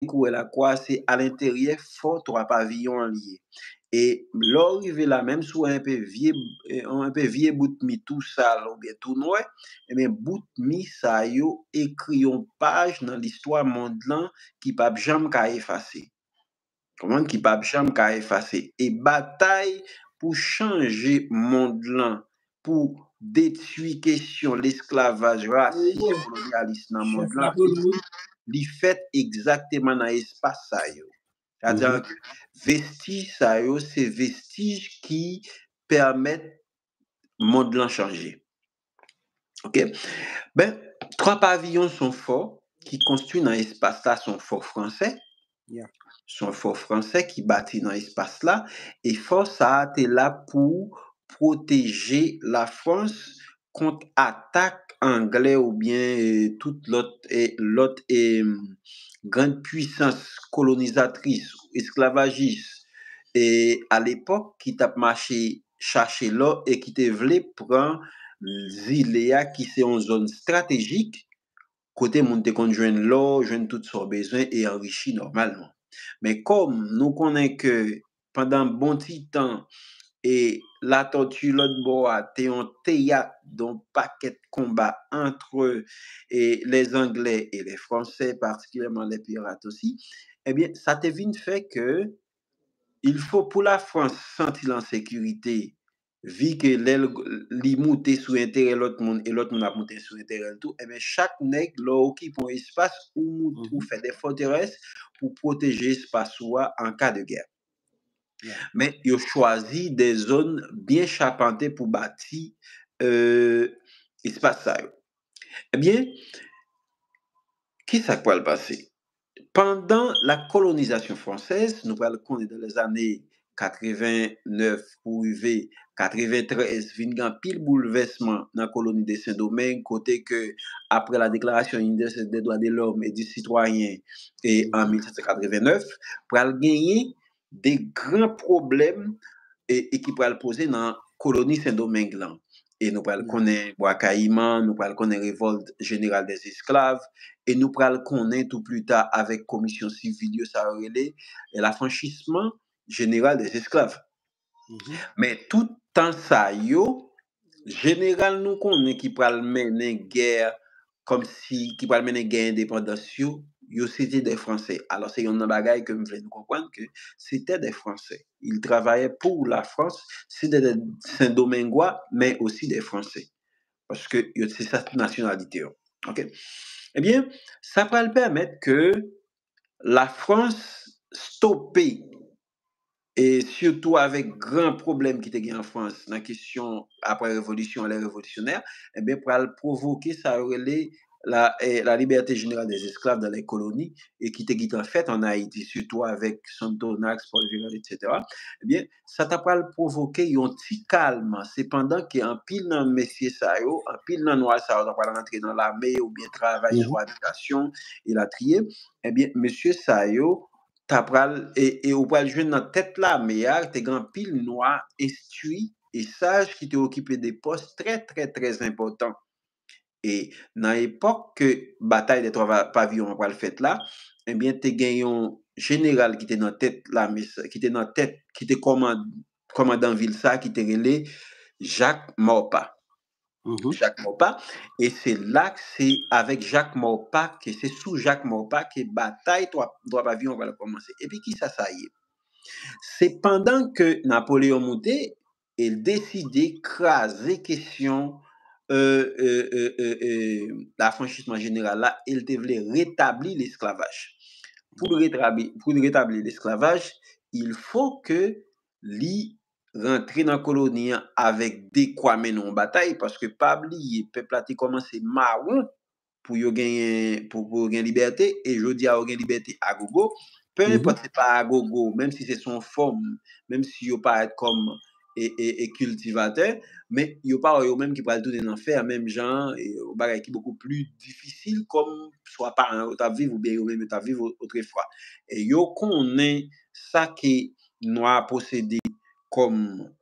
courir la croix, c'est à l'intérieur, fort trois pavillons liés. Et l'arrivée là, même sous un peu vieux bout de mi tout sale ou bien tout noir, et bien bout de mi ça yo écrit une page dans l'histoire monde là qui pas jamais qu'à effacer. Comment qui pas jamais qu'à effacer. Et bataille pour changer monde là, pour détruire question l'esclavage raciste Oh, colonialiste dans le chef monde la là, police. li fait exactement dans l'espace ça yo. C'est-à-dire Mhm. que vestiges ça yo, c'est vestiges qui permettent monde là changer. OK? Ben, trois pavillons sont forts qui construisent dans l'espace là sont forts français, Yeah. sont forts français qui bâtit dans l'espace là et fort ça est là pour protéger la France contre attaque anglais ou bien toute l'autre grande puissance colonisatrice esclavagiste et à l'époque qui t'a marché chercher l'or et qui te voulait prendre Zilea qui c'est une zone stratégique côté moun te kon jwenn l'or, jwenn tout son besoin et enrichi normalement. Mais comme nous connaissons que pendant bon petit temps et la tortue l'autre bord était un théâtre d'un paquet de combats entre les Anglais et les Français, particulièrement les pirates aussi, eh bien, ça te vient fait que il faut pour la France sentir en sécurité, vu que li monte sous intérêt l'autre monde et l'autre monde a monté sous intérêt tout, et bien chaque nègre là occupe un espace où fait des forteresses pour protéger espace en cas de guerre. Yeah. Mais il choisi des zones bien charpentées pour bâtir espace ça. Eh bien, qui ça peut le passer? Pendant la colonisation française, nous parlons qu'on est dans les années 89 pour arriver 93, vient grand pile bouleversement dans la colonie de Saint-Domingue, côté que après la déclaration universelle des droits de l'homme et du citoyen et en 1789, pour gagner des grands problèmes et qui pourraient poser dans la colonie Saint-Domingue là. Et nous parlons qu'on est Bois Caïman, nous parlons qu'on est révolte générale des esclaves, et nous pral connaître tout plus tard avec commission civile ça relé et l'affranchissement général des esclaves. Mais tout temps ça yo général nous connaît qui pral mener guerre comme si qui pral mener guerre indépendance yo c'était des français. Alors c'est une bagaille que me voulez nous comprendre que c'était des français. Ils travaillaient pour la France, c'était des Saint-Domingois mais aussi des français parce que c'est cette nationalité. OK? Eh bien, ça va le permettre que la France stoppe et surtout avec grand problème qui était en France dans la question après la révolution les révolutionnaires, eh bien pour provoquer ça relais la liberté générale des esclaves dans les colonies et qui était en fait en Haïti, surtout avec Santonax, Paul Viral, etc. Eh bien, ça t'a pas provoqué un petit calme. Cependant qu'en pile dans messieurs ça yo, en pile dans noir ça va pas rentrer dans l'armée ou bien travail sur habitation et la trier, eh bien, monsieur ça yo t'apral et ou pral jouer dans tête là mais t'es grand pile noir instruit et sage qui t'est occupé des postes très très très importants et dans l'époque que bataille des trois pavillons pral fait là eh bien t'es gagné un général qui était dans tête là mais qui était dans tête qui était commandant ville ça qui était relé Jacques Maupas. Jacques Maupas. Et c'est là que c'est avec Jacques Maupas, que c'est sous Jacques Maupas que bataille trois pavillons va commencer. Et puis qui ça y est? C'est pendant que Napoléon montait, il décidait d'écraser question l'affranchissement général là, il devait rétablir l'esclavage. Pour rétablir l'esclavage, il faut que li rentrer dans la colonie avec des quoi mener en bataille parce que pas oublier peuple a commencé marron pour gagner pour gagner liberté et je dis à gagner liberté à gogo peu importe c'est pas à gogo même si c'est son forme même si yo pas être comme et cultivateur mais yo pas yo même qui peut tout dans faire même genre et bagay qui beaucoup plus difficile comme soit parent ta vivre ou bien yo même ta vivre autrefois et yo connaît ça qui noir possédé comme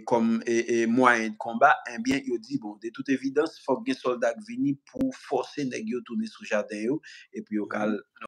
comme moyen de combat, eh bien, il dit, bon, de toute évidence, il faut que les soldats viennent pour forcer les gens à tourner sous le jardin, et puis, au Mhm.